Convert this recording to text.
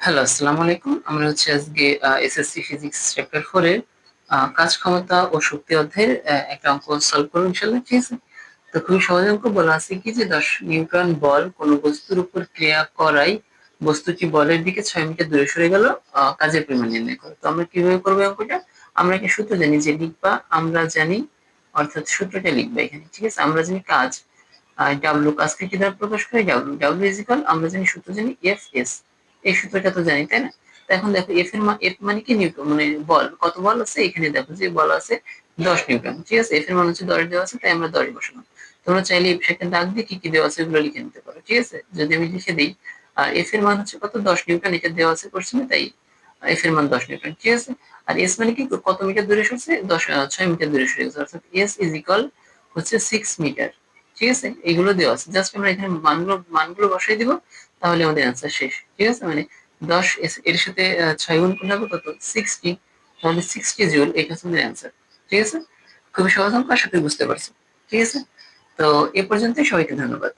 Hello, আসসালামু আলাইকুম। আমরা আজকে এসএসসি ফিজিক্স চ্যাপ্টার 4 এর কাজ ক্ষমতা ও শক্তি অধ্যায়ের একটা অঙ্ক সলভ করব ইনশাআল্লাহ। ঠিক আছে? তো খুবই সহজ অঙ্ক। বলা আছে কি যে 10 নিউটন বল কোনো বস্তুর উপর ক্রিয়া করায় বস্তুটি বলের দিকে 6 মিটার দূরে সরে গেল। কাজের পরিমাণ নির্ণয় করো। তো আমরা কিভাবে করবো অঙ্কটা? আমরা একটা সূত্র জানি যে লিখবা আমরা জানি, অর্থাৎ সূত্রটা লিখবা এখানে। ঠিক আছে? আমরা জানি কাজ ডাব্লু কাজকে কি দ্বারা প্রকাশ করে? ডাব্লু ডাব্লু ইজ ইকুয়াল, আমরা জানি সূত্র জানি এফ এস। এই সূত্রটা তো জানি, তাই না? তো এখন দেখো এফ এর মান, এফ মানে কি? নিউটন, মানে বল। কত বল আছে এখানে? দেখো যে বল আছে 10 নিউটন। ঠিক আছে? এফ এর মান হচ্ছে 10 দেওয়া আছে, তাই আমরা 10 বসালাম। তোমরা চাইলে সেখানে দাগ দিয়ে কি কি দেওয়া আছে ওগুলো লিখে নিতে পারো। ঠিক আছে? যদি আমি লিখে দিই, আর এফ এর মান হচ্ছে কত? 10 নিউটন, এটা দেওয়া আছে কোশ্চেনে, তাই এফ এর মান 10 নিউটন। ঠিক আছে? আর এস মানে কি? কত মিটার দূরে সরছে? 6 মিটার দূরে সরে গেছে, অর্থাৎ এস ইজ ইকুয়াল হচ্ছে 6 মিটার। ঠিক আছে? এগুলো দেওয়া আছে, জাস্ট আমরা এখানে মানগুলো বসাই দিব, তাহলে আমাদের অ্যান্সার শেষ। ঠিক আছে? মানে 10 এর সাথে 6 গুণ করলে হবে কত? 60। তাহলে 60 জুল, এটা হচ্ছে আমাদের অ্যান্সার। ঠিক আছে? খুবই সহজ অঙ্ক, আশা করি বুঝতে পারছো। ঠিক আছে? তো এ পর্যন্তই, সবাইকে ধন্যবাদ।